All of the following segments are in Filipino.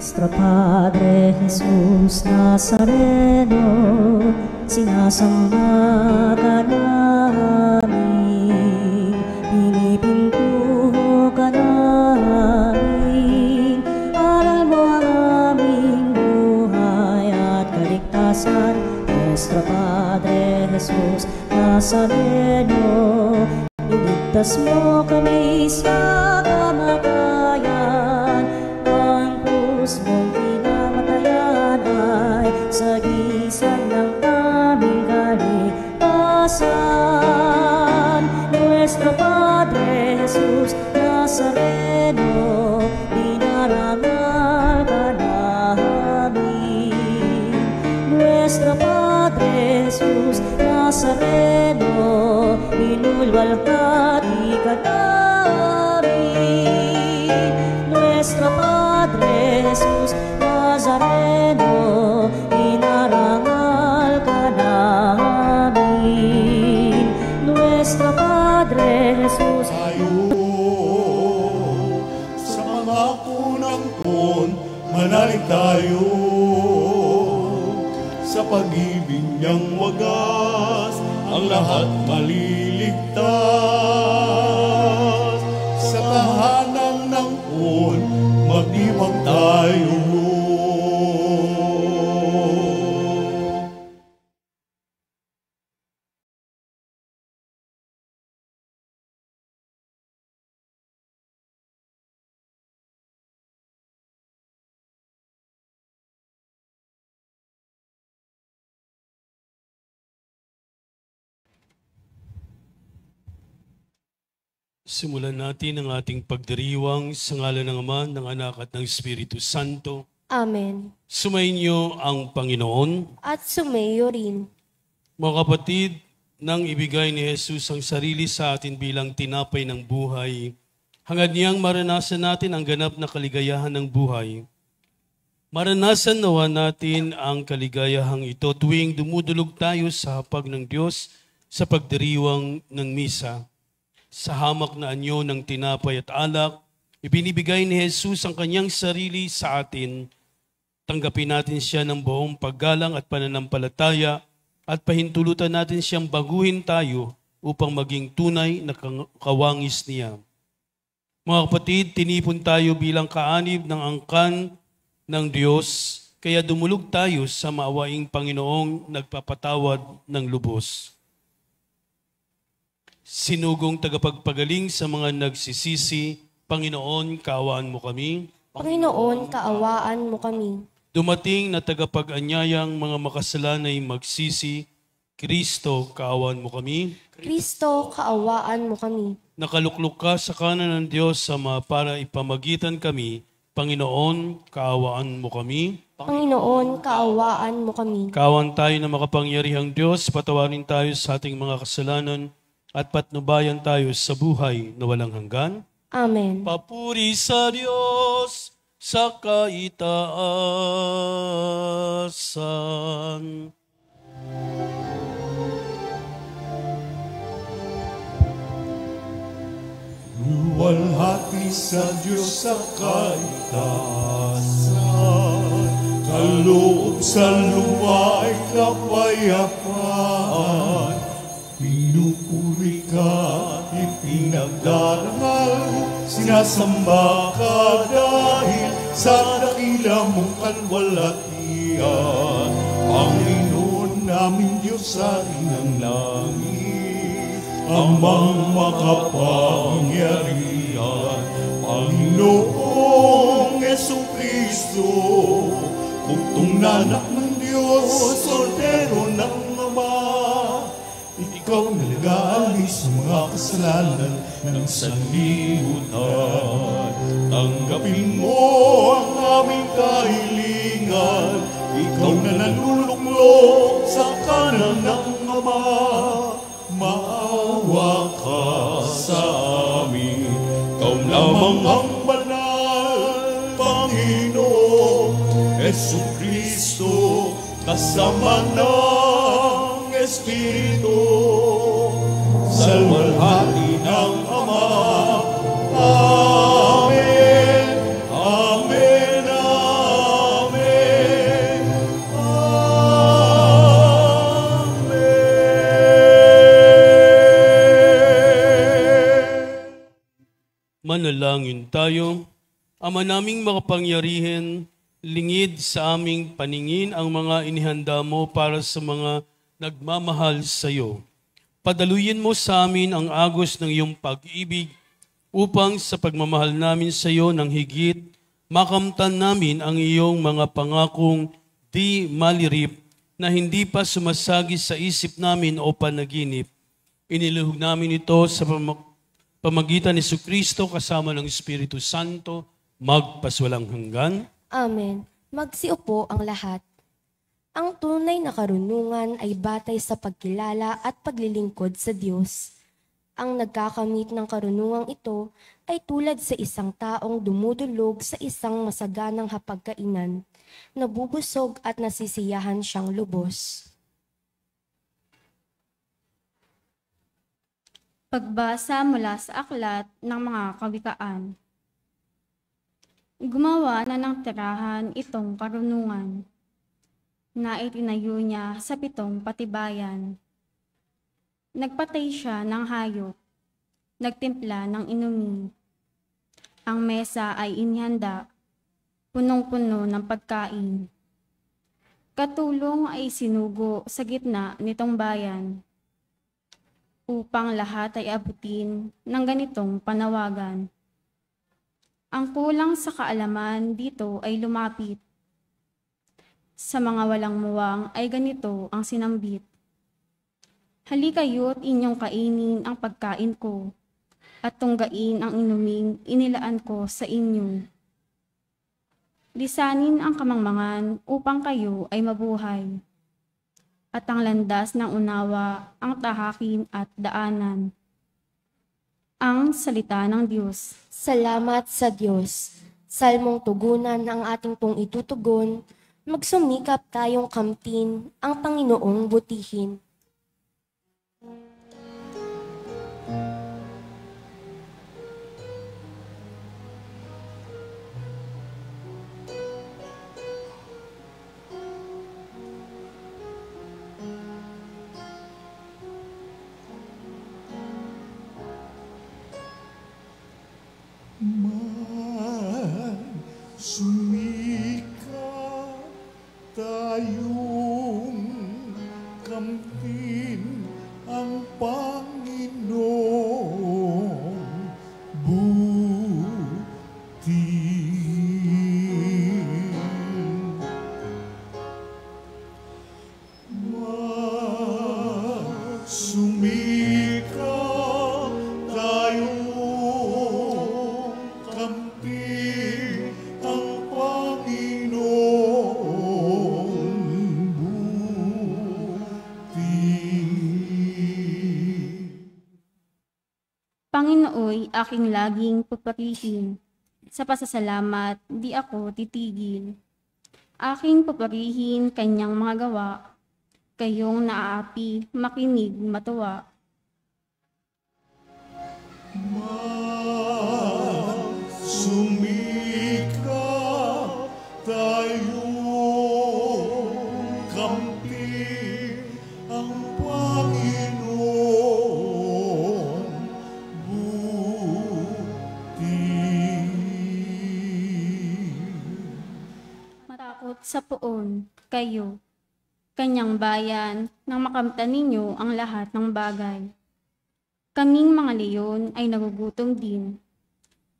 Nuestro Padre Jesus Nazareno, sinasamba ka namin, pinipintuho ka namin, aral mo ang aming buhay at kaligtasan. Nuestro Padre Jesus Nazareno, iligtas mo kami sa kamatayan, ang krus mong pinamatayan ay sagisag ng aming kaligtasan. Nuestro Padre Jesus Nazareno, dinarangal ka namin. Nuestro Padre Jesus Nazareno, inulwalhati ka namin. Nuestro Padre Jesus Nazareno, inarangal ka namin. Nuestro Padre Jesus, tayo sa mga kunang manalig tayo sa pag-ibig niyang wagas, ang lahat maliligtas. Sa tahanan ng magdiwang tayo. Simulan natin ang ating pagdiriwang sa ngalan ng Ama, ng Anak at ng Espiritu Santo. Amen. Sumainyo ang Panginoon. At sumayo rin. Mga kapatid, nang ibigay ni Jesus ang sarili sa atin bilang tinapay ng buhay, hangad niyang maranasan natin ang ganap na kaligayahan ng buhay. Maranasan nawa natin ang kaligayahang ito tuwing dumudulog tayo sa hapag ng Diyos sa pagdiriwang ng misa. Sa hamak na anyo ng tinapay at alak, ibinibigay ni Jesus ang kanyang sarili sa atin. Tanggapin natin siya ng buong paggalang at pananampalataya at pahintulutan natin siyang baguhin tayo upang maging tunay na kawangis niya. Mga kapatid, tinipon tayo bilang kaanib ng angkan ng Diyos, kaya dumulog tayo sa maawaing Panginoong nagpapatawad ng lubos. Sinugong tagapagpagaling sa mga nagsisisi, Panginoon, kaawaan mo kami. Panginoon, kaawaan mo kami. Dumating na tagapag-anyayang mga makasalanay magsisi, Kristo, kaawaan mo kami. Kristo, kaawaan mo kami. Nakaluklok ka sa kanan ng Diyos Ama para ipamagitan kami, Panginoon, kaawaan mo kami. Panginoon, kaawaan mo kami. Kaawaan tayo na makapangyarihang Diyos, patawarin tayo sa ating mga kasalanan, at patnubayan tayo sa buhay na walang hanggan. Amen. Papuri sa Diyos sa kaitaasan. Luwalhati sa Diyos sa kaitaasan, kaloob sa lupa ay kapayapaan. Pinupuri ka, ipinagdarangal, sinasamba ka dahil sa dakila mong kalwalhatian. Panginoon namin Diyos sa ng langit, Amang makapangyarihan, Panginoong Jesucristo, bugtong na anak ng Diyos, soltero ng Ama. Ikaw na nag-aalis sa mga kasalanan ng sanlibutan. Tanggapin mo ang aming kahilingan. Ikaw na nanluluklok sa kanan ng Ama. Maawa ka sa amin. Ikaw lamang ang banal, Panginoon Jesucristo, kasama ng Espiritu, sa luwalhati ng Ama. Amen, Amen, Manalangin tayo. Ama naming makapangyarihan, lingid sa aming paningin ang mga inihanda mo para sa mga nagmamahal sa iyo. Padaluyin mo sa amin ang agos ng iyong pag-ibig upang sa pagmamahal namin sa iyo ng higit, makamtan namin ang iyong mga pangakong di malirip na hindi pa sumasagi sa isip namin o panaginip. Iniluhog namin ito sa pamagitan ni Jesucristo kasama ng Espiritu Santo, magpaswalang hanggan. Amen. Magsiupo ang lahat. Ang tunay na karunungan ay batay sa pagkilala at paglilingkod sa Diyos. Ang nagkakamit ng karunungang ito ay tulad sa isang taong dumudulog sa isang masaganang hapagkainan, nabubusog at nasisiyahan siyang lubos. Pagbasa mula sa aklat ng mga kawikaan. Gumawa na ng tirahan itong karunungan, na itinayo niya sa 7 patibayan. Nagpatay siya ng hayop, nagtimpla ng inumin. Ang mesa ay inihanda, punong-puno ng pagkain. Katulong ay sinugo sa gitna nitong bayan, upang lahat ay abutin ng ganitong panawagan. Ang kulang sa kaalaman dito ay lumapit. Sa mga walang muwang ay ganito ang sinambit. Halikayo't inyong kainin ang pagkain ko, at tunggain ang inuming inilaan ko sa inyo. Lisanin ang kamangmangan upang kayo ay mabuhay, at ang landas ng unawa ang tahakin at daanan. Ang salita ng Diyos. Salamat sa Diyos. Salmong tugunan ang ating pong itutugon, magsumikap tayong kamtin ang Panginoong butihin. Sumikap tayong kamtin ang Panginoong butihin. Sumikap tayong kamtin ang Panginoong butihin. Panginooy aking laging pupurihin. Sa pasasalamat di ako titigil. Aking pupurihin kanyang mga gawa. Kayong naaapi, makinig, matuwa. Sumikap tayong kamtin ang Panginoong butihin. Matakot sa poon, kayo, kanyang bayan, nang makamtan ninyo ang lahat ng bagay. Kaming mga leyon ay nagugutom din.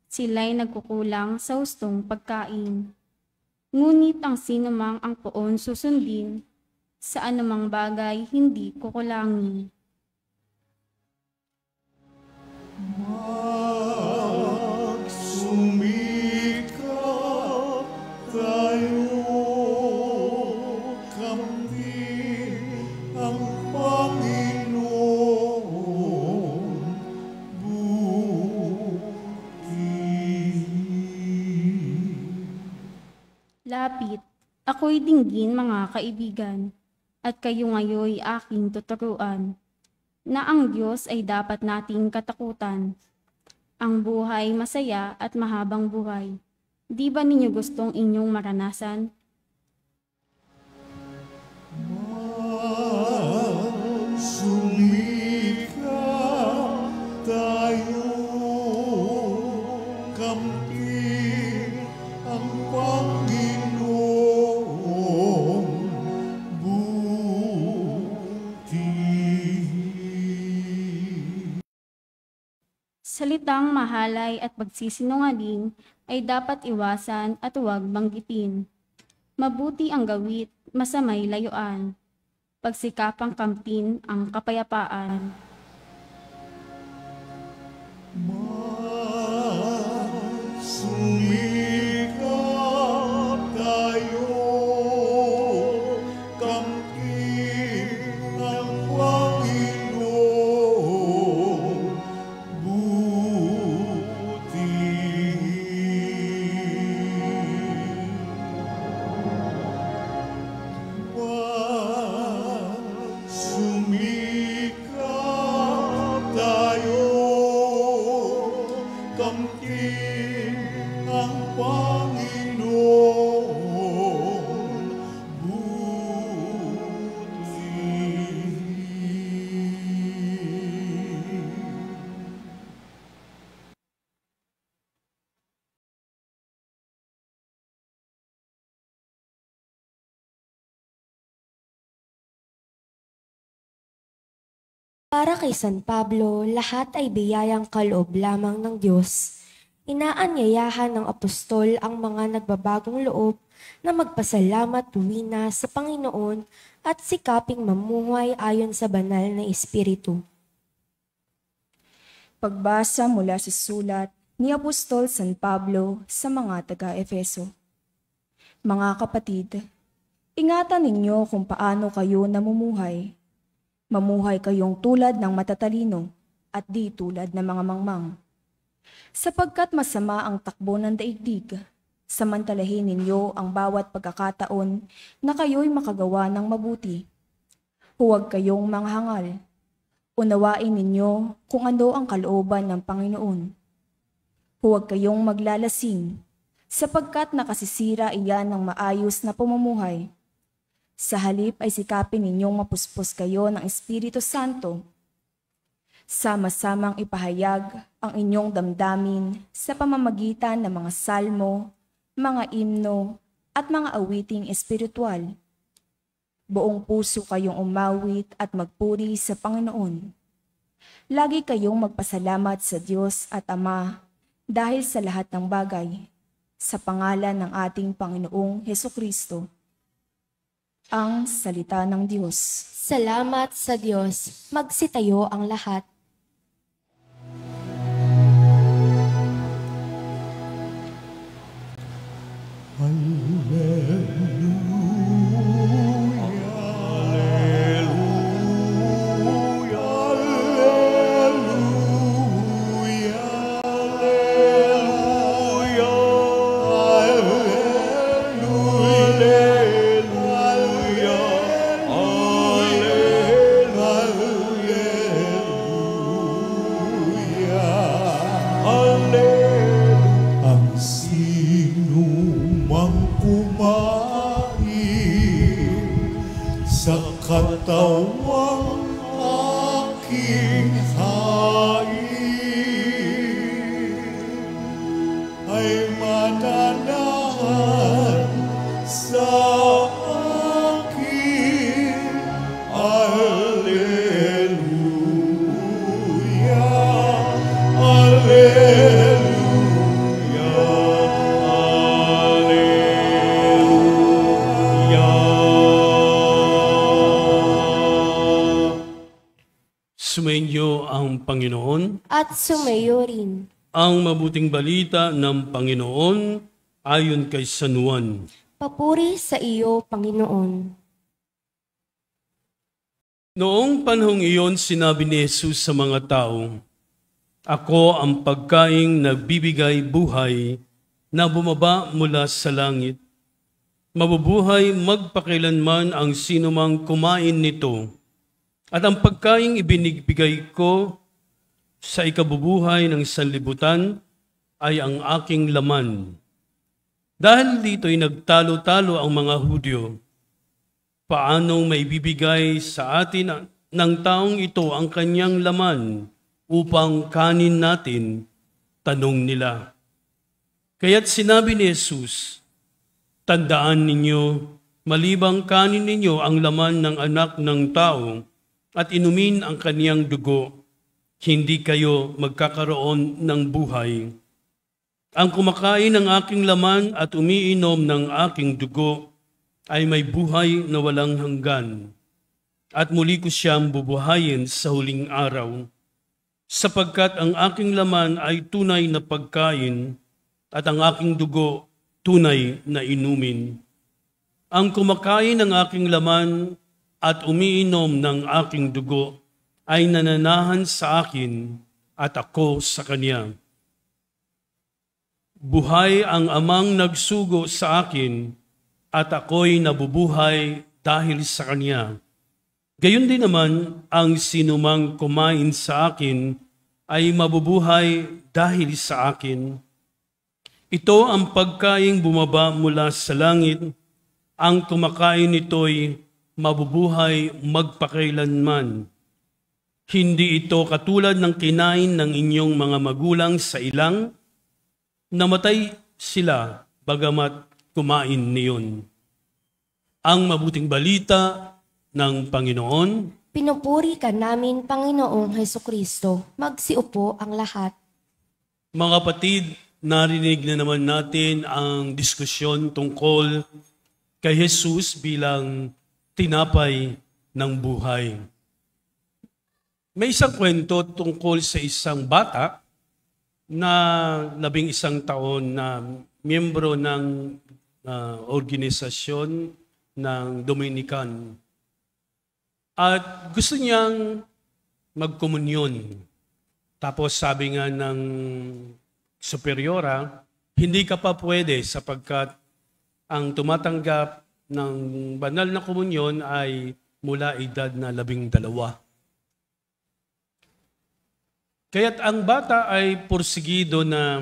Sila'y nagkukulang sa hustong pagkain. Ngunit ang sinumang ang poon susundin, sa anumang bagay hindi kukulangin. Sumikap tayong kamtin ang Panginoong butihin. Lapit, ako'y dinggin mga kaibigan, at kayo ngayoy aking tuturuan, na ang Diyos ay dapat nating katakutan. Ang buhay masaya at mahabang buhay. Di ba ninyo gustong inyong maranasan? Sumikap tayong kamtin ang Panginoong buti. Salitang mahalay at pagsisinungaling ay dapat iwasan at huwag banggitin. Mabuti ang gawit, masamay layuan. Pagsikapang kamtin ang kapayapaan. Sumikap tayo, kamtin ang Panginoong buti. Sumikap tayo, kamtin ang Panginoong buti. Para kay San Pablo, lahat ay biyayang kaloob lamang ng Diyos. Inaanyayahan ng apostol ang mga nagbabagong loob na magpasalamat tuwina sa Panginoon at sikaping mamuhay ayon sa banal na Espiritu. Pagbasa mula sa sulat ni Apostol San Pablo sa mga taga-Efeso. Mga kapatid, ingatan ninyo kung paano kayo namumuhay. Mamuhay kayong tulad ng matatalino at di tulad ng mga mangmang. Sapagkat masama ang takbo ng daigdig, samantalahin ninyo ang bawat pagkakataon na kayo'y makagawa ng mabuti. Huwag kayong manghangal. Unawain ninyo kung ano ang kalooban ng Panginoon. Huwag kayong maglalasing, sapagkat nakasisira iyan ng maayos na pamumuhay. Sa halip ay sikapin ninyong mapuspos kayo ng Espiritu Santo. Sama-samang ipahayag ang inyong damdamin sa pamamagitan ng mga salmo, mga imno, at mga awiting espiritual. Buong puso kayong umawit at magpuri sa Panginoon. Lagi kayong magpasalamat sa Diyos at Ama dahil sa lahat ng bagay, sa pangalan ng ating Panginoong Hesukristo. Ang salita ng Diyos. Salamat sa Diyos. Magsitayo ang lahat. Katawang aking hain ay mananahan sa akin. Alleluia, Alleluia, Sumainyo ang Panginoon. At sumayo rin. Ang mabuting balita ng Panginoon ayon kay San Juan. Papuri sa iyo, Panginoon. Noong panahong iyon, sinabi ni Jesus sa mga tao, "Ako ang pagkaing nagbibigay buhay na bumaba mula sa langit. Mabubuhay magpakailanman ang sinumang kumain nito. At ang pagkaing ibinigbigay ko sa ikabubuhay ng sanlibutan ay ang aking laman." Dahil dito'y nagtalo-talo ang mga Hudyo. Paanong maibibigay sa atin ng taong ito ang kanyang laman upang kanin natin? Tanong nila. Kaya't sinabi ni Jesus, tandaan ninyo, malibang kanin ninyo ang laman ng anak ng tao at inumin ang kaniyang dugo, hindi kayo magkakaroon ng buhay. Ang kumakain ng aking laman at umiinom ng aking dugo ay may buhay na walang hanggan. At muli ko siyang bubuhayin sa huling araw, sapagkat ang aking laman ay tunay na pagkain at ang aking dugo tunay na inumin. Ang kumakain ng aking laman at umiinom ng aking dugo ay nananahan sa akin at ako sa kanya. Buhay ang amang nagsugo sa akin at ako'y nabubuhay dahil sa kanya. Gayon din naman, ang sinumang kumain sa akin ay mabubuhay dahil sa akin. Ito ang pagkaing bumaba mula sa langit. Ang kumakain nito'y mabubuhay magpakailanman. Hindi ito katulad ng kinain ng inyong mga magulang sa ilang, namatay sila bagamat kumain niyon. Ang mabuting balita ng Panginoon. Pinupuri ka namin, Panginoong Hesukristo. Magsiupo ang lahat. Mga kapatid, narinig na naman natin ang diskusyon tungkol kay Jesus bilang tinapay ng buhay. May isang kwento tungkol sa isang bata na 11 taon na miyembro ng organisasyon ng Dominican. At gusto niyang magkomunyon. Tapos sabi nga ng superiora, hindi ka pa pwede sapagkat ang tumatanggap ng banal na komunyon ay mula edad na 12. Kaya't ang bata ay porsigido na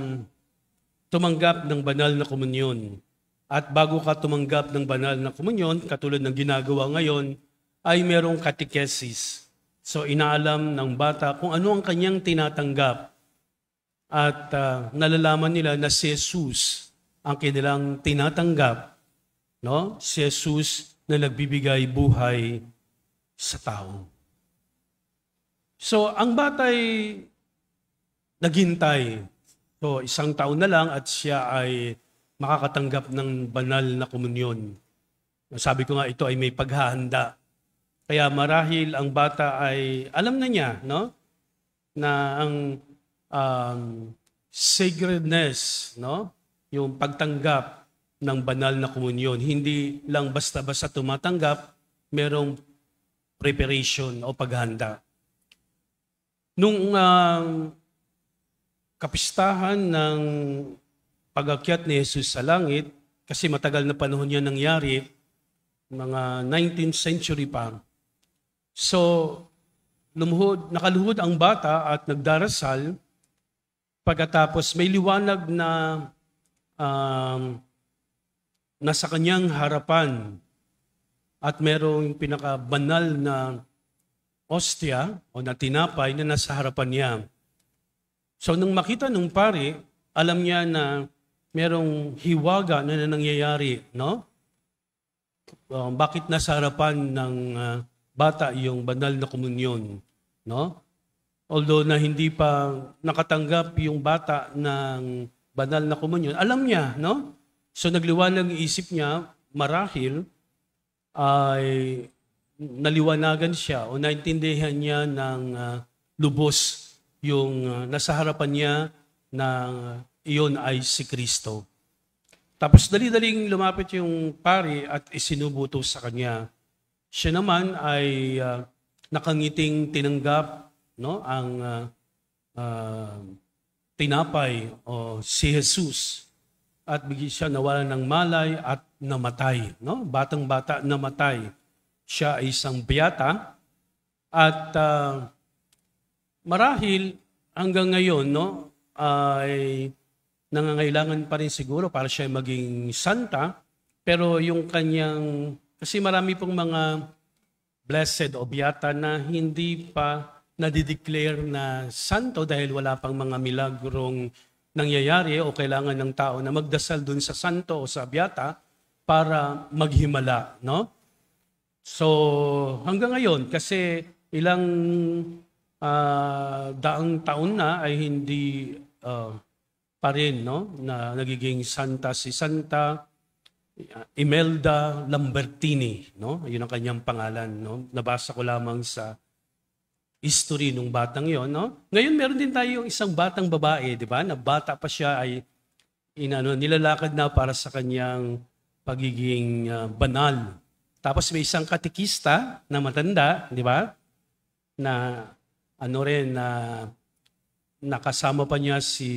tumanggap ng banal na komunyon. At bago ka tumanggap ng banal na komunyon, katulad ng ginagawa ngayon, ay merong catechesis. So inaalam ng bata kung ano ang kanyang tinatanggap. At nalalaman nila na si Jesus ang kanilang tinatanggap. No? Si Jesus na nagbibigay buhay sa tao. So ang bata ay naghintay. So 1 taon na lang at siya ay makakatanggap ng banal na komunyon. Sabi ko nga ito ay may paghahanda. Kaya marahil ang bata ay alam na niya, no? Na ang sacredness, no? Yung pagtanggap ng banal na komunyon, hindi lang basta-basta tumatanggap, merong preparation o paghahanda. Nung kapistahan ng pag-akyat ni Jesus sa langit, kasi matagal na panahon yan nangyari, mga 19th century pa. So, nakaluhod ang bata at nagdarasal. Pagkatapos may liwanag na nasa kanyang harapan at merong pinakabanal na ostia o na tinapay na nasa harapan niya. So, nung makita ng pari, alam niya na merong hiwaga na nangyayari, no? Bakit nasa harapan ng bata yung banal na komunyon, no? Although na hindi pa nakatanggap yung bata ng banal na komunyon, alam niya, no? So nagliwanag ang isip niya, marahil ay naliwanagan siya o naintindihan niya ng lubos yung nasa harapan niya na iyon ay si Kristo. Tapos dali-daling lumapit yung pari at isinubuto sa kanya. Siya naman ay nakangiting tinanggap, no, ang tinapay o si Jesus. At bigla siya nawalan ng malay at namatay. No? Batang-bata namatay. Siya ay isang biyata. At marahil hanggang ngayon, no, ay nangangailangan pa rin siguro para siya maging santa. Pero yung kanyang, kasi marami pong mga blessed o biyata na hindi pa nadideclare na santo dahil wala pang mga milagrong nangyayari o kailangan ng tao na magdasal dun sa santo o sa abiyata para maghimala, no? So, hanggang ngayon, kasi ilang daang taon na ay hindi pa rin, no? Na nagiging santa si Santa Imelda Lambertini, no? Yun ang kanyang pangalan, no? Nabasa ko lamang sa history nung batang yon, no? Ngayon meron din tayo isang batang babae, di ba? Na bata pa siya ay nilalakad na para sa kanyang pagiging banal. Tapos may isang katikista na matanda, di ba? Na nakasama pa niya si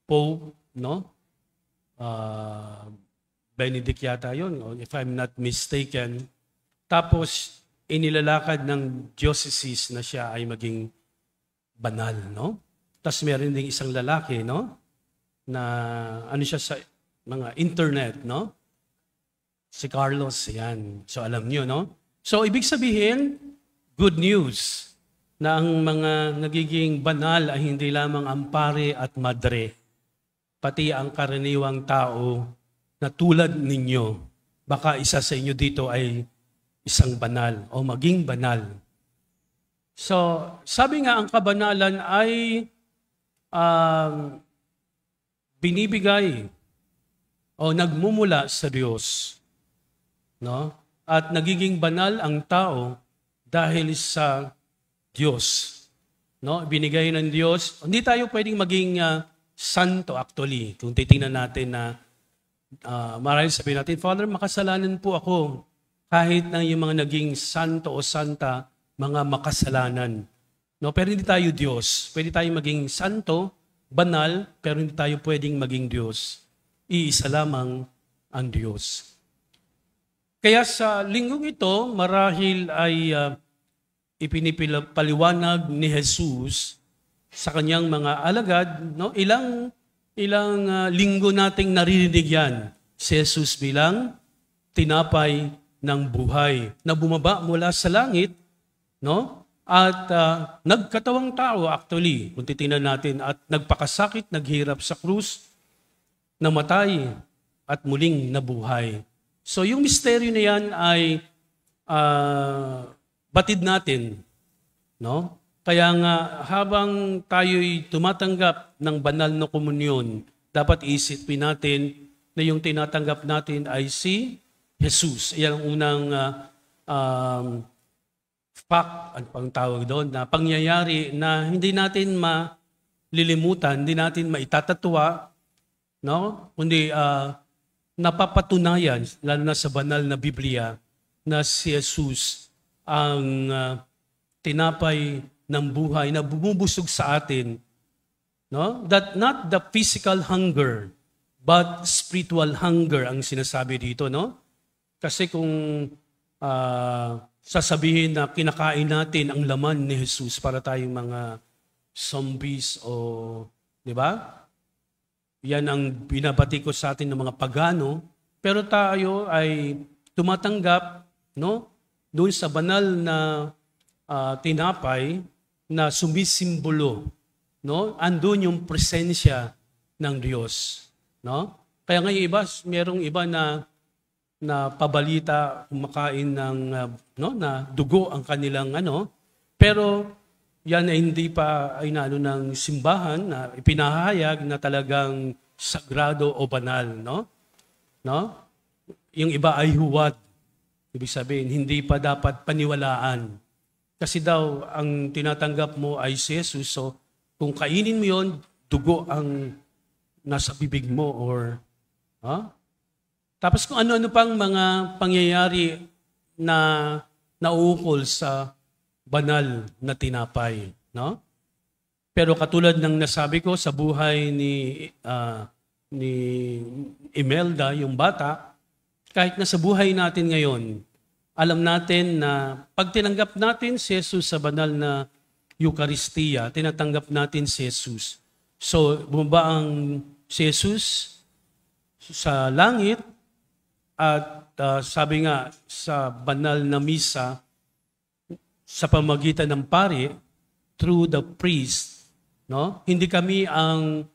Pope, no? Benedict yata yun, if I'm not mistaken. Tapos inilalakad ng diocese na siya ay maging banal, no? Tapos meron ding isang lalaki, no? Na siya sa mga internet, no? Si Carlos, yan. So alam niyo, no? So ibig sabihin, good news na ang mga nagiging banal ay hindi lamang ang pare at madre, pati ang karaniwang tao na tulad ninyo. Baka isa sa inyo dito ay isang banal o maging banal. So, sabi nga ang kabanalan ay binibigay o nagmumula sa Diyos. No? At nagiging banal ang tao dahil sa Diyos. No? Binigay ng Diyos. Hindi tayo pwedeng maging santo actually. Kung titingnan natin na marahil sabihin natin, Father, makasalanan po ako. Kahit na yung mga naging santo o santa, mga makasalanan. No? Pero hindi tayo Diyos. Pwede tayong maging santo, banal, pero hindi tayo pwedeng maging Diyos. Iisa lamang ang Diyos. Kaya sa linggong ito, marahil ay ipinipaliwanag ni Jesus sa kanyang mga alagad. No? Ilang linggo nating naririnig yan. Si Jesus bilang tinapay ng buhay na bumaba mula sa langit, no? At nagkatawang tao actually, kung titingnan natin, at nagpakasakit, naghirap sa krus, namatay at muling nabuhay. So yung misteryo na yan ay batid natin, no? Kaya nga habang tayo'y tumatanggap ng banal na komunyon, dapat isipin natin na yung tinatanggap natin ay si Jesus. Yan ang unang fact, ano pang tawag doon, na pangyayari na hindi natin malilimutan, hindi natin maitatatwa, no? Kundi napapatunayan, lalo na sa banal na Biblia, na si Jesus ang tinapay ng buhay na bumubusog sa atin. No? That not the physical hunger, but spiritual hunger ang sinasabi dito, no? Kasi kung sasabihin na kinakain natin ang laman ni Jesus para tayong mga zombies o, di ba? Yan ang binabati ko sa atin ng mga pagano. Pero tayo ay tumatanggap, no? Doon sa banal na tinapay na sumisimbolo, no? Andun yung presensya ng Diyos, no? Kaya ngayon merong iba na pabalita, kumakain ng na dugo ang kanilang pero yan ay hindi pa ay ng simbahan na ipinahayag na talagang sagrado o banal, no? Yung iba ay huwad. Ibig sabihin, hindi pa dapat paniwalaan. Kasi daw, ang tinatanggap mo ay si Jesus. So, kung kainin mo yon, dugo ang nasa bibig mo or tapos kung ano-ano pang mga pangyayari na nauukol sa banal na tinapay, no? Pero katulad ng nasabi ko sa buhay ni Imelda, yung bata, kahit na sa buhay natin ngayon, alam natin na pag tinanggap natin si Jesus sa banal na Eucharistia, tinatanggap natin si Jesus. So, bumaba ang si Jesus sa langit at sabi nga sa banal na misa, sa pamagitan ng pari, through the priest, No? Hindi kami ang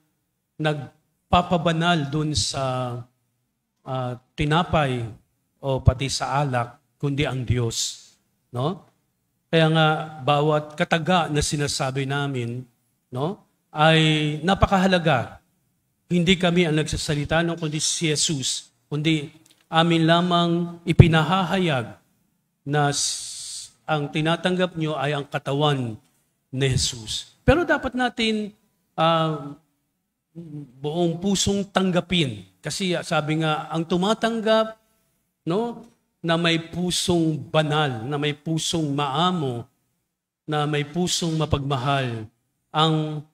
nagpapabanal dun sa tinapay o pati sa alak, kundi ang Diyos. No? Kaya nga, bawat kataga na sinasabi namin, no, ay napakahalaga. Hindi kami ang nagsasalita ng kundi si Jesus, kundi amin lamang ipinahahayag na ang tinatanggap nyo ay ang katawan ni Jesus. Pero dapat natin buong pusong tanggapin. Kasi sabi nga, ang tumatanggap, no, na may pusong banal, na may pusong maamo, na may pusong mapagmahal, ang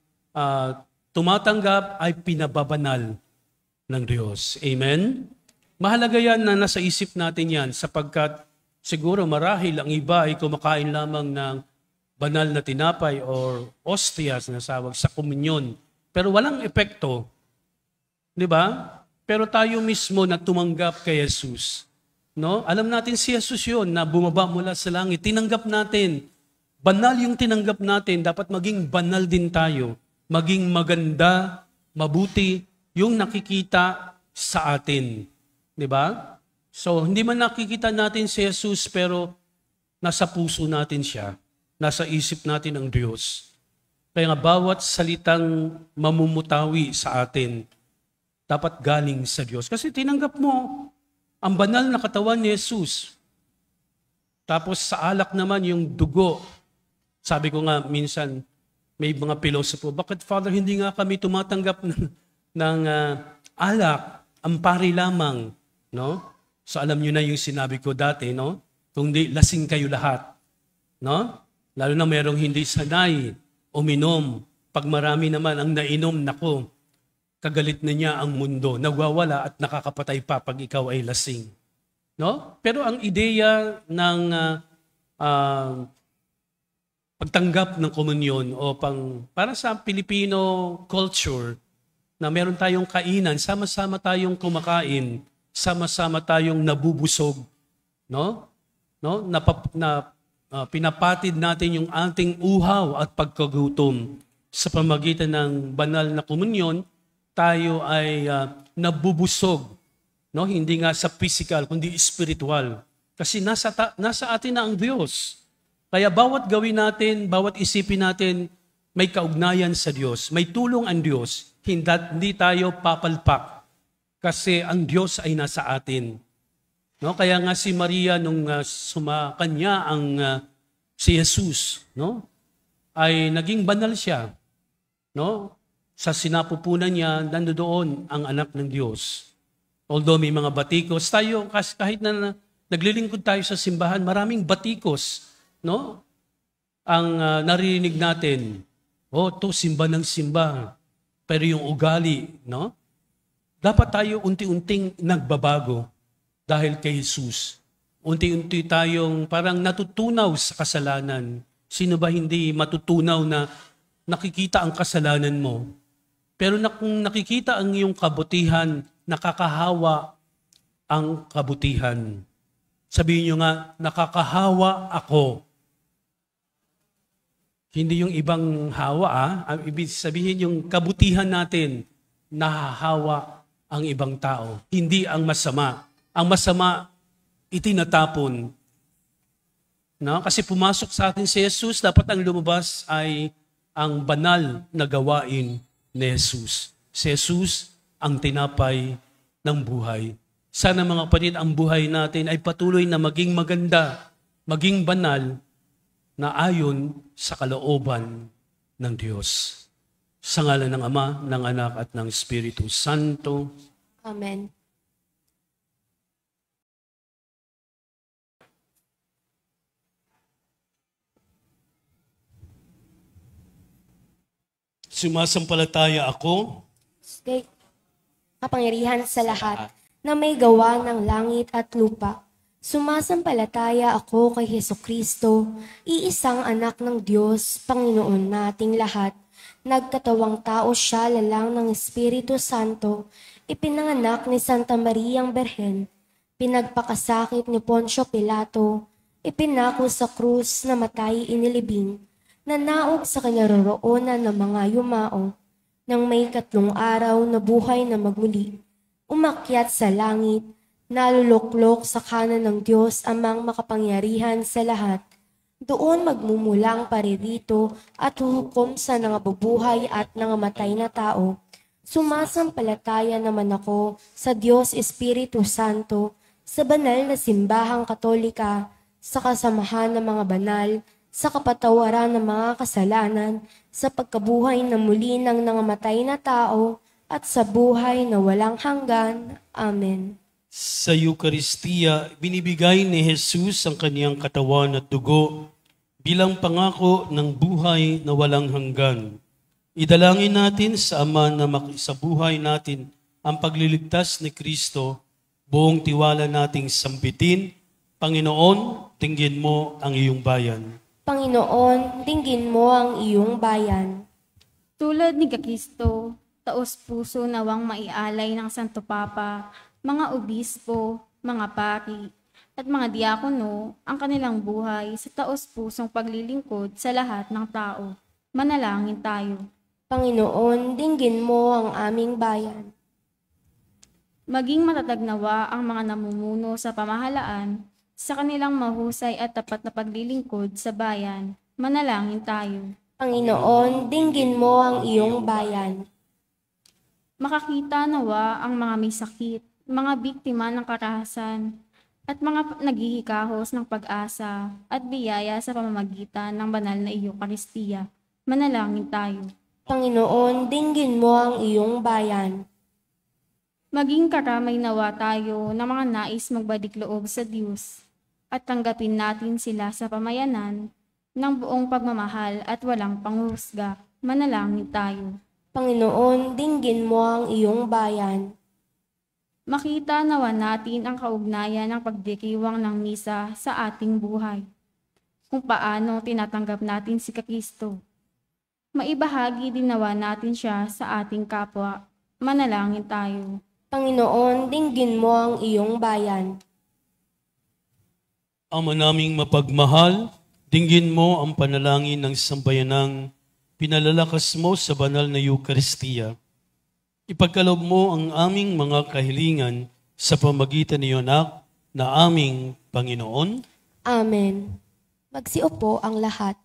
tumatanggap ay pinababanal ng Diyos. Amen? Mahalaga yan na nasa isip natin yan sapagkat siguro marahil ang iba ay kumakain lamang ng banal na tinapay or ostias na sawag sa komunyon. Pero walang epekto. Di ba? Pero tayo mismo na tumanggap kay Jesus. No? Alam natin si Jesus yun na bumaba mula sa langit. Tinanggap natin. Banal yung tinanggap natin. Dapat maging banal din tayo. Maging maganda, mabuti yung nakikita sa atin. Di ba? So, hindi man nakikita natin si Jesus pero nasa puso natin siya. Nasa isip natin ang Diyos. Kaya nga bawat salitang mamumutawi sa atin, dapat galing sa Diyos. Kasi tinanggap mo ang banal na katawan ni Jesus. Tapos sa alak naman yung dugo. Sabi ko nga minsan, may mga pilosopo, bakit Father hindi nga kami tumatanggap ng alak, ampari lamang, no? So alam niyo na yung sinabi ko dati, no? Kung di lasing kayo lahat, no? Lalo na merong hindi sanay uminom. Pag marami naman ang nainom, nako, kagalit na niya ang mundo, nagwawala at nakakapatay pa pag ikaw ay lasing. No? Pero ang ideya ng pagtanggap ng komunyon o para sa Filipino culture na meron tayong kainan, sama-sama tayong kumakain, sama-sama tayong nabubusog, no? Pinapatid natin yung ating uhaw at pagkagutom sa pamagitan ng banal na komunyon. Tayo ay nabubusog, no? Hindi nga sa physical, kundi spiritual. Kasi nasa atin na ang Diyos. Kaya bawat gawin natin, bawat isipin natin, may kaugnayan sa Diyos. May tulong ang Diyos. Hindi tayo papalpak. Kasi ang Diyos ay nasa atin. No? Kaya nga si Maria, nung sumakanya si Jesus, no? Ay naging banal siya. No? Sa sinapupunan niya, nandoon ang anak ng Diyos. Although may mga batikos, tayo kahit na naglilingkod tayo sa simbahan, maraming batikos, no? Ang naririnig natin, to simba ng simba. Pero yung ugali, no? Dapat tayo unti-unting nagbabago dahil kay Jesus. Unti-unti tayong parang natutunaw sa kasalanan. Sino ba hindi matutunaw na nakikita ang kasalanan mo? Pero kung nakikita ang iyong kabutihan, nakakahawa ang kabutihan. Sabihin nyo nga, nakakahawa ako. Hindi yung ibang hawa, ibig sabihin yung kabutihan natin, nahahawa ang ibang tao. Hindi ang masama. Ang masama, itinatapon. No? Kasi pumasok sa atin si Jesus, dapat ang lumabas ay ang banal na gawain ni Jesus. Si Jesus ang tinapay ng buhay. Sana mga kapatid, ang buhay natin ay patuloy na maging maganda, maging banal, na ayon sa kalooban ng Diyos. Sa ngalan ng Ama, ng Anak at ng Espiritu Santo. Amen. Sumasampalataya ako Kay kapangyarihan sa lahat na may gawa ng langit at lupa. Sumasampalataya ako kay Hesukristo, iisang anak ng Diyos, Panginoon nating lahat. Nagkatawang tao siya lalang ng Espiritu Santo, ipinanganak ni Santa Mariang Berhen, pinagpakasakit ni Poncio Pilato, ipinako sa krus na matay inilibing, Nanaog sa kinaroroonan ng mga yumao, nang may 3 araw na buhay na magmuli, umakyat sa langit, naluluklok sa kanan ng Diyos amang makapangyarihan sa lahat. Doon magmumulang paririto at huhukom sa nangabubuhay at nangamatay na tao. Sumasampalataya naman ako sa Diyos Espiritu Santo, sa banal na simbahang katolika, sa kasamahan ng mga banal, sa kapatawaran ng mga kasalanan, sa pagkabuhay na muli ng nangamatay na tao, at sa buhay na walang hanggan. Amen. Sa Eukaristiya, binibigay ni Jesus ang kaniyang katawan at dugo bilang pangako ng buhay na walang hanggan. Idalangin natin sa Ama na makisabuhay natin ang pagliligtas ni Kristo, buong tiwala nating sambitin. Panginoon, tingin mo ang iyong bayan. Panginoon, dinggin mo ang iyong bayan. Tulad ni Kristo, taos puso nawang maialay ng Santo Papa, mga obispo, mga pari, at mga diakono ang kanilang buhay sa taos pusong paglilingkod sa lahat ng tao. Manalangin tayo. Panginoon, dinggin mo ang aming bayan. Maging matatag nawa ang mga namumuno sa pamahalaan sa kanilang mahusay at tapat na paglilingkod sa bayan. Manalangin tayo. Panginoon, dinggin mo ang iyong bayan. Makakita nawa ang mga may sakit, mga biktima ng karahasan, at mga naghihikahos ng pag-asa at biyaya sa pamamagitan ng banal na Eukaristiya. Manalangin tayo. Panginoon, dinggin mo ang iyong bayan. Maging karamay nawa tayo ng mga nais magbalik loob sa Diyos at tanggapin natin sila sa pamayanan ng buong pagmamahal at walang panghusga. Manalangin tayo. Panginoon, dinggin mo ang iyong bayan. Makita nawa natin ang kaugnayan ng pagdiriwang ng misa sa ating buhay. Kung paano tinatanggap natin si Kristo. Maibahagi din nawa natin siya sa ating kapwa. Manalangin tayo. Panginoon, dinggin mo ang iyong bayan. Ama naming mapagmahal, dinggin mo ang panalangin ng sambayanang pinalalakas mo sa banal na Eukaristiya. Ipagkaloob mo ang aming mga kahilingan sa pamagitan ni Anak na aming Panginoon. Amen. Magsiupo ang lahat.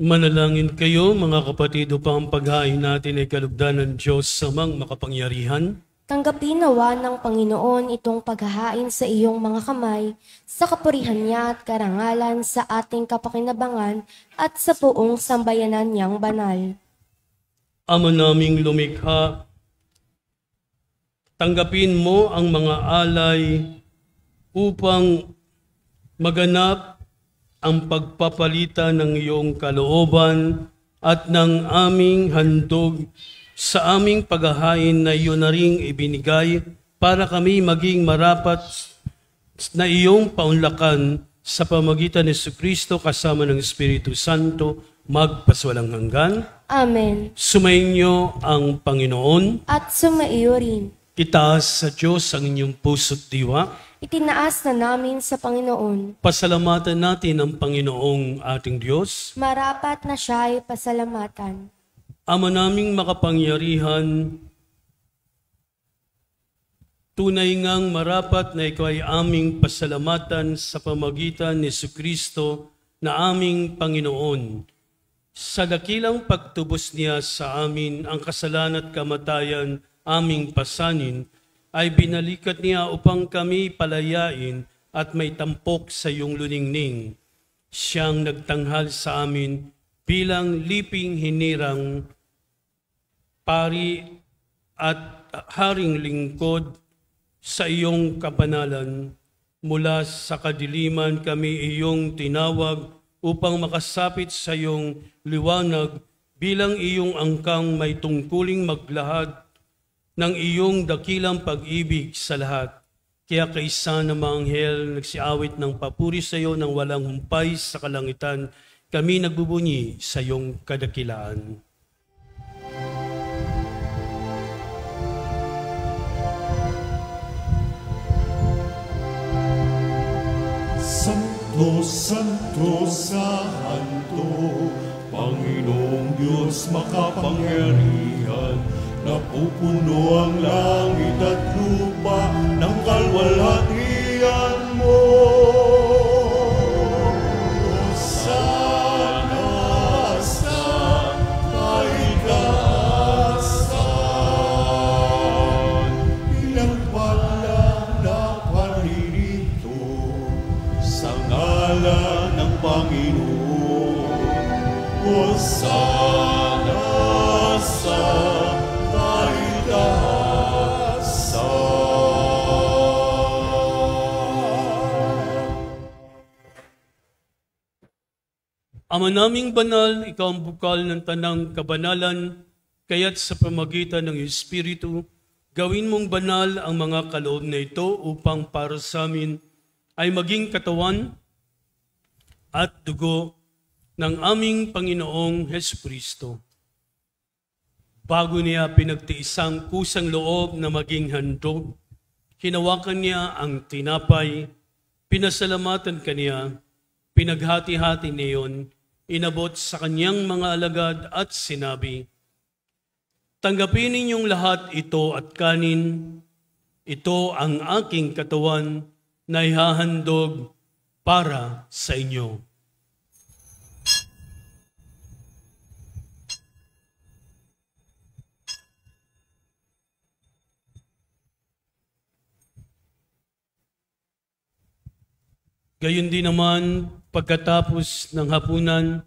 Manalangin kayo mga kapatid upang ang paghain natin ay kalugdan ng Diyos samang makapangyarihan. Tanggapin nawa ng Panginoon itong paghahain sa iyong mga kamay, sa kapurihan niya at karangalan sa ating kapakinabangan at sa buong sambayanan niyang banal. Ama naming lumikha, tanggapin mo ang mga alay upang maganap ang pagpapalitan ng iyong kalooban at ng aming handog sa aming paghahain na iyon na ring ibinigay para kami maging marapat na iyong paunlakan sa pamagitan ni Jesucristo kasama ng Espiritu Santo magpaswalang hanggan. Amen. Sumainyo ang Panginoon. At sumaiyo rin. Itaas sa Diyos ang inyong puso't diwa. Itinaas na namin sa Panginoon. Pasalamatan natin ang Panginoong ating Diyos. Marapat na siya ay pasalamatan. Ama naming makapangyarihan, tunay ngang marapat na ikaw ay aming pasalamatan sa pamagitan ni Jesucristo na aming Panginoon. Sa dakilang pagtubos niya sa amin ang kasalanan at kamatayan aming pasanin, ay binalikat niya upang kami palayain at may tampok sa iyong luningning. Siyang nagtanghal sa amin bilang liping hinirang pari at haring lingkod sa iyong kapanalan. Mula sa kadiliman kami iyong tinawag upang makasapit sa iyong liwanag bilang iyong angkang may tungkuling maglahad ng iyong dakilang pag-ibig sa lahat. Kaya kaisa na mga anghel nagsiawit ng papuri sa iyo ng walang humpay sa kalangitan, kami nagbubunyi sa iyong kadakilaan. Santo, Santo, Santo, Panginoong Diyos makapangyarihan, napupuno ang langit at lupa ng kalwalhatian mo. Hosana sa kaitaasan, ilang pala na paririto sa ngalan ng Panginoon. Hosana sa Ama naming banal, ikaw ang bukal ng tanang kabanalan, kaya't sa pamagitan ng Espiritu, gawin mong banal ang mga kaloob na ito upang para sa amin ay maging katawan at dugo ng aming Panginoong Hesukristo. Bago niya pinagtiisang kusang loob na maging handog, hinawakan niya ang tinapay, pinasalamatan kaniya, pinaghati-hati niyon, inabot sa kanyang mga alagad at sinabi, "Tanggapin ninyong lahat ito at kanin, ito ang aking katawan na ihahandog para sa inyo." Gayon din naman, pagkatapos ng hapunan,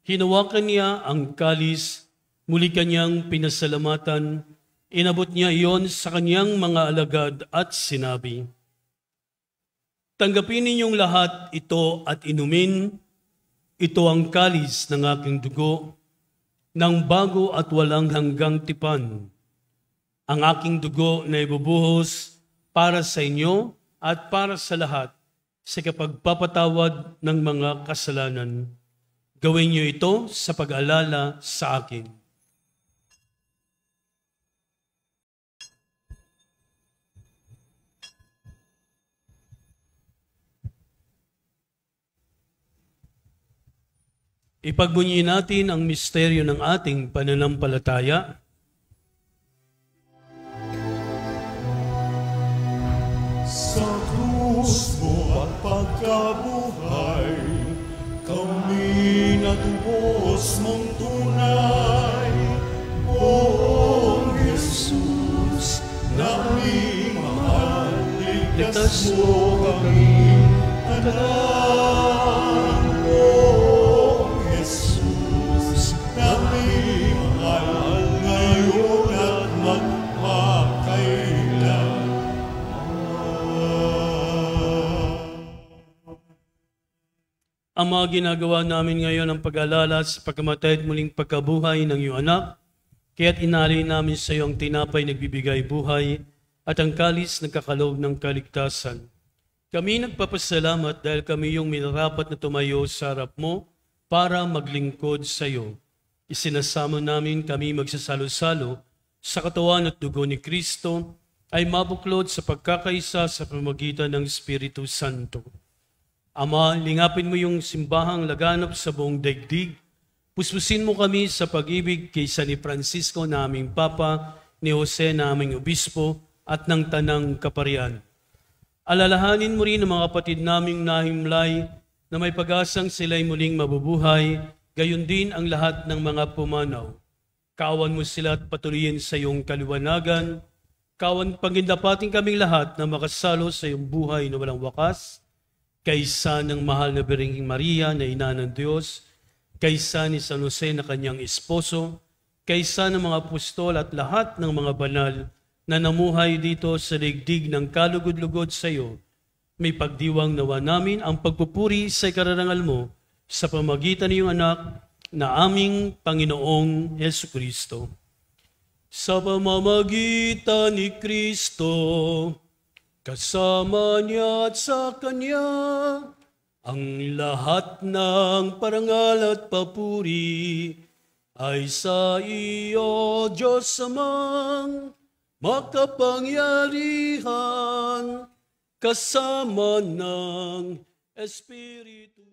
hinawakan niya ang kalis, muli kanyang pinasalamatan, inabot niya iyon sa kanyang mga alagad at sinabi, "Tanggapin ninyong lahat ito at inumin, ito ang kalis ng aking dugo, ng bago at walang hanggang tipan. Ang aking dugo na ibubuhos para sa inyo at para sa lahat, sa kapagpapatawad ng mga kasalanan. Gawin niyo ito sa pag-alala sa akin." Ipagbunyi natin ang misteryo ng ating pananampalataya. Sa krus mo at pagkabuhay, kami natubos mong tunay. O Jesus, na Ligtas mo kami, Panginoong Jesus, namin mahal ngayon at magpakailan. Ang mga ginagawa namin ngayon ang pag-alala sa pagkamatay at muling pagkabuhay ng iyong anak, kaya't inalay namin sa iyo ang tinapay nagbibigay buhay at ang kalis nagkakaloob ng kaligtasan. Kami nagpapasalamat dahil kami yung minarapat na tumayo sa harap mo para maglingkod sa iyo. Isinasamo namin kami magsasalo-salo sa katawan at dugo ni Kristo ay mabuklod sa pagkakaisa sa pamamagitan ng Espiritu Santo. Ama, lingapin mo yung simbahang laganap sa buong daigdig. Puspusin mo kami sa pag-ibig kay San Francisco na aming Papa, ni Jose na aming Obispo, at ng Tanang Kaparian. Alalahanin mo rin ang mga kapatid naming nahimlay na may pag-asang sila'y muling mabubuhay, gayon din ang lahat ng mga pumanaw. Kawan mo sila at patuloyin sa iyong kaliwanagan. Kawan pagindapating kaming lahat na makasalo sa iyong buhay na walang wakas, kaysa ng mahal na Birheng Maria na ina ng Diyos, kaysa ni San Jose na kanyang esposo, kaysa ng mga apostol at lahat ng mga banal na namuhay dito sa daigdig ng kalugod-lugod sa iyo, may pagdiwang nawa namin ang pagpupuri sa ikarangal mo sa pamagitan ng iyong anak na aming Panginoong Jesucristo. Sa pamamagitan ni Kristo, kasama niya at sa Kanya, ang lahat ng parangal at papuri ay sa iyo, Diyos Amang makapangyarihan, kasama ng Espiritu.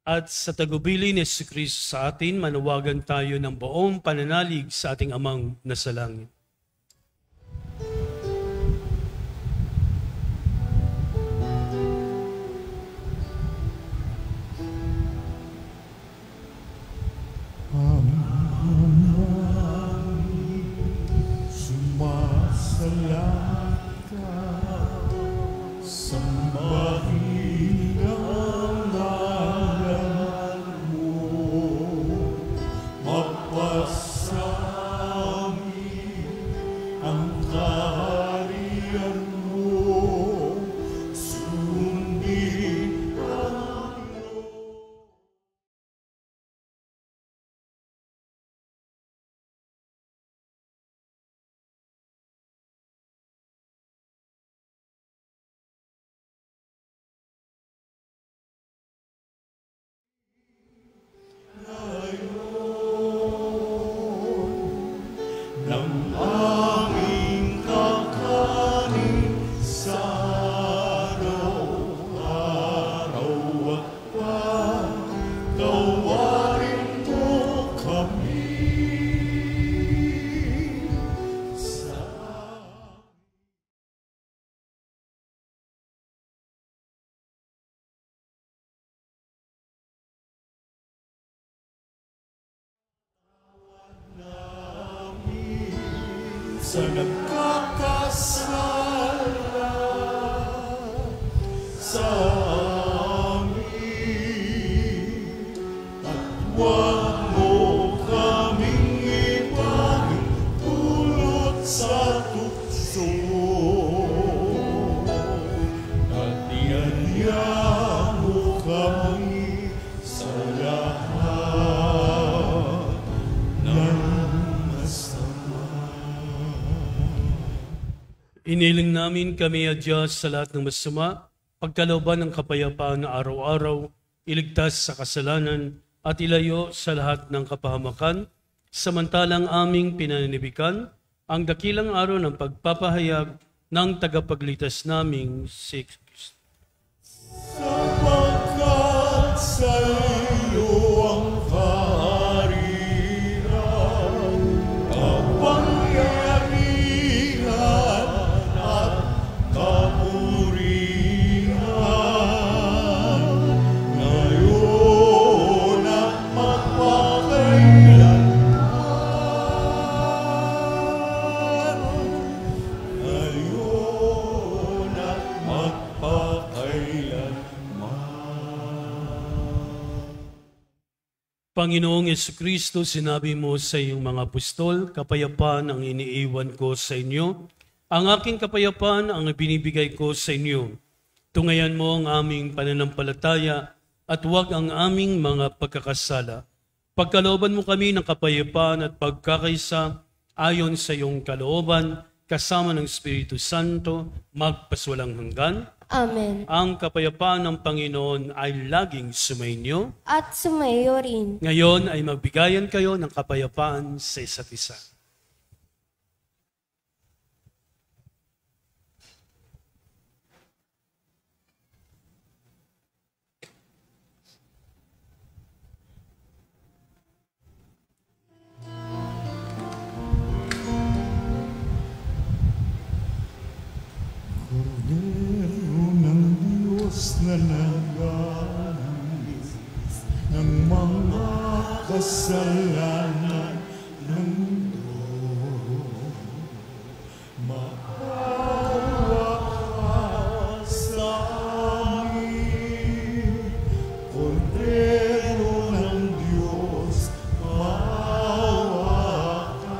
At sa tagubili ni Jesucristo sa atin, manawagan tayo ng buong pananalig sa ating Amang nasa langit. Sumasalat ka, sambahin ang ngalan mo, mapasami ang kaharian mo, sundin ang ng aming kakanin sa araw-araw at pagkawarin mo kami sa sa nagkakasala sa amin, at huwag mo kaming ipagpulot sa tukso, at ianya mo kami sa lahat ng masama. Iniling namin kami, Diyos, sa lahat ng masama, pagkalooban ng kapayapaan na araw-araw, iligtas sa kasalanan at ilayo sa lahat ng kapahamakan, samantalang aming pinaninibikan ang dakilang araw ng pagpapahayag ng tagapagligtas naming si Kristo. Sapagkat sa iyo ang kaharian, kapangyarihan at kapurihan, ngayon at magpakailanman. Ngayon at magpakailanman. Panginoong Jesucristo, sinabi mo sa iyong mga apostol, kapayapaan ang iniiwan ko sa inyo. Ang aking kapayapaan ang binibigay ko sa inyo. Tungayan mo ang aming pananampalataya at huwag ang aming mga pagkakasala. Pagkalooban mo kami ng kapayapaan at pagkakaisa ayon sa iyong kalooban, kasama ng Espiritu Santo, magpaswalang hanggan. Amen. Ang kapayapaan ng Panginoon ay laging sumainyo. At sumayo rin. Ngayon ay magbigayan kayo ng kapayapaan sa isa't isa. Kordero ng Diyos na nagaling ng mga kasalanan ng mundo, maawa ka sa amin. Kordero ng Diyos, maawa ka.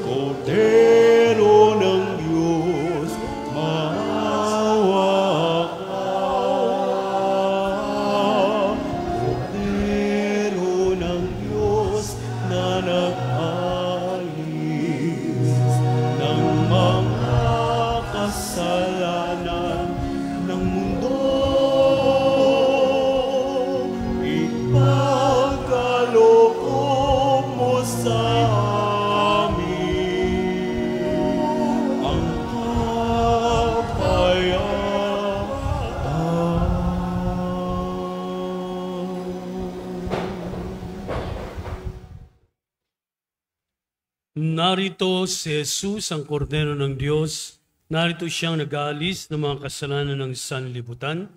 Kordero ng Diyos, maawa ka. Kordero ng Diyos na nag-alis ng mga kasalanan ng mundo, ipagkaloob mo sa amin ang kapayapaan. Narito si Jesus, ang Kordero ng Diyos. Narito siyang nag-aalis ng mga kasalanan ng sanlibutan.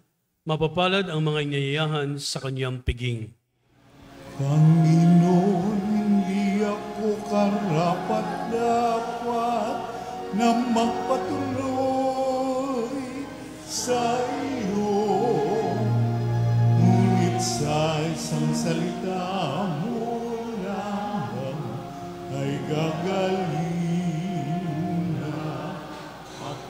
Mapapalad ang mga inyayahan sa kanyang piging. Panginoon, hindi ako karapat-dapat na magpatuloy sa iyo. Ngunit sa isang salita mo lamang ay gagaling na ako.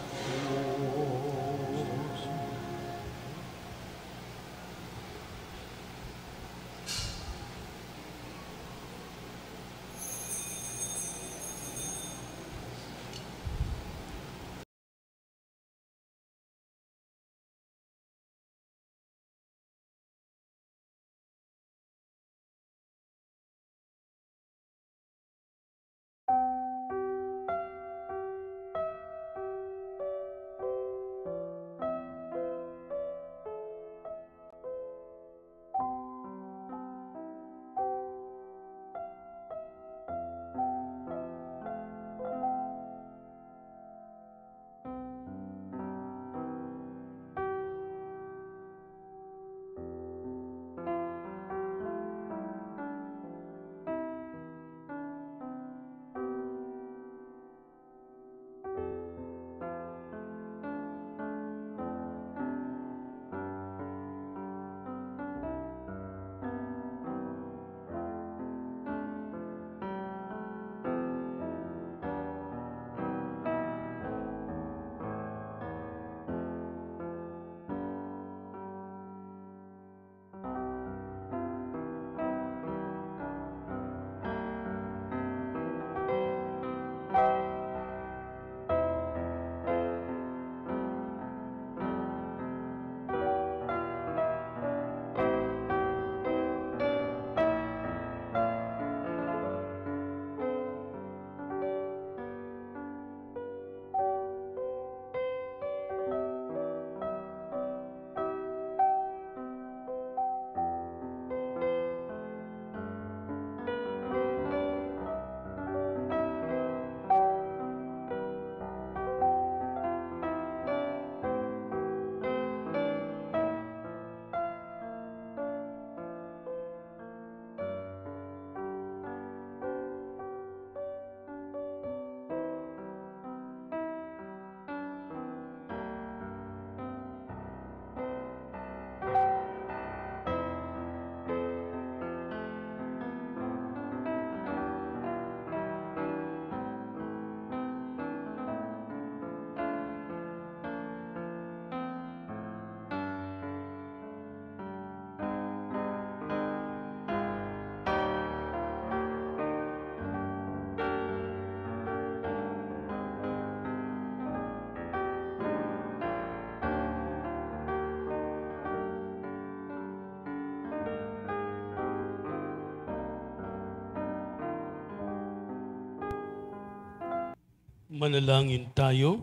Manalangin tayo.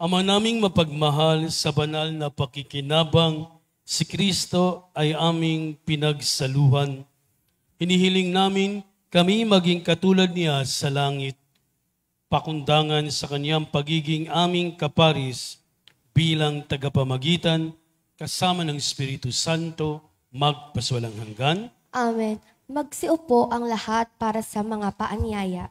Ama naming mapagmahal, sa banal na pakikinabang, si Kristo ay aming pinagsaluhan. Hinihiling namin kami maging katulad niya sa langit, pakundangan sa kanyang pagiging aming kaparis bilang tagapamagitan kasama ng Espiritu Santo magpaswalang hanggan. Amen. Magsiupo ang lahat para sa mga paanyaya.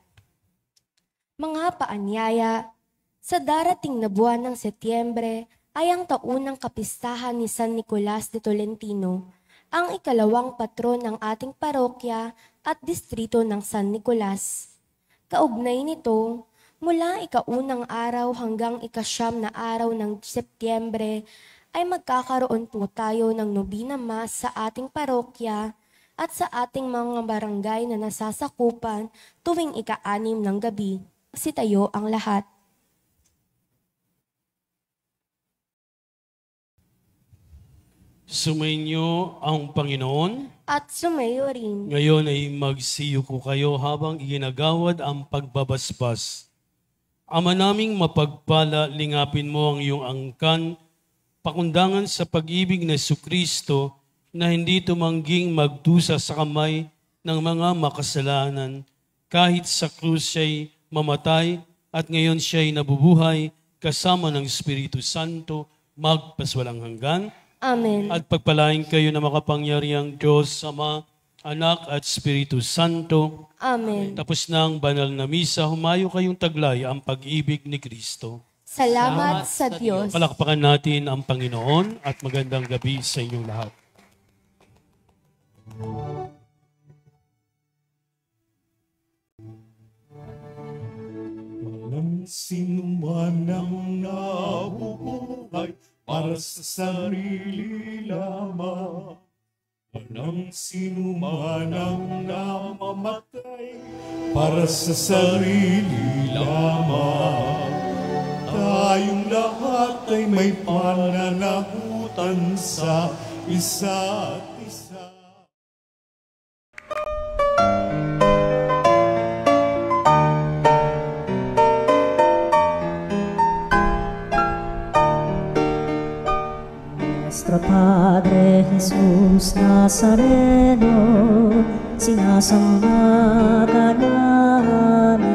Mga paanyaya, sa darating na buwan ng Setyembre ay ang taunang kapistahan ni San Nicolas de Tolentino, ang ikalawang patron ng ating parokya at distrito ng San Nicolas. Kaugnay nito, mula ikaunang araw hanggang ikasyam na araw ng Setyembre ay magkakaroon po tayo ng Novena Mass sa ating parokya at sa ating mga barangay na nasasakupan tuwing ika-6 ng gabi. Sitayo ang lahat. Sumainyo ang Panginoon. At sumayo rin. Ngayon ay magsiyuko kayo habang iginagawad ang pagbabasbas. Ama naming mapagpala, lingapin mo ang iyong angkan, pakundangan sa pag-ibig na Jesucristo na hindi tumangging magdusa sa kamay ng mga makasalanan, kahit sa krus siya'y mamatay at ngayon siya'y nabubuhay kasama ng Espiritu Santo magpaswalang hanggan. Amen. At pagpalain kayo na makapangyariang Diyos, Ama, Anak at Espiritu Santo. Amen. Tapos na ang banal na misa, humayo kayong taglay ang pag-ibig ni Kristo. Salamat sa Diyos. Palakpakan natin ang Panginoon at magandang gabi sa inyong lahat. Walang sinuman ang nabubuhay para sa sarili lamang. Walang sinuman ang namamatay para sa sarili lamang. Tayong lahat ay may pananagutan sa isa't isa. Nuestro Padre Jesus Nazareno, sinasamba ka namin,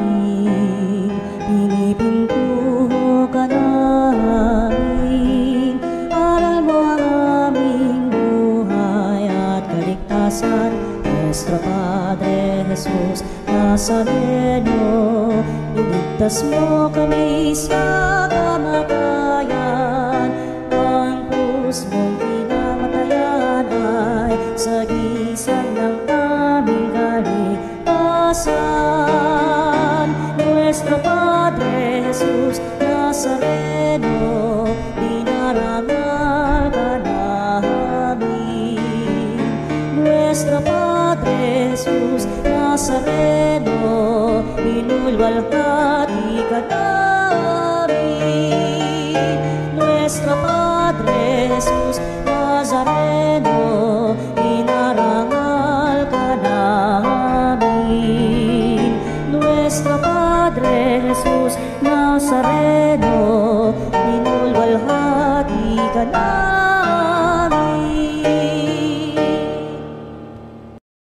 pinipintuho ka namin, aral mo ang aming buhay at kaligtasan. Nuestro Padre Jesus Nazareno, iligtas mo kami sa kamatayan, ang krus mong pinamatayan ay sagisag ng aming kaligtasan. Nuestro Padre Jesus Nazareno, dinarangal ka namin. Nuestro Padre Jesus Nazareno, inulwalhati ka namin. Nuestro Padre Jesus Nazareno, inarangal ka namin. Nuestro Padre Jesus Nazareno, inulwalhati ka namin.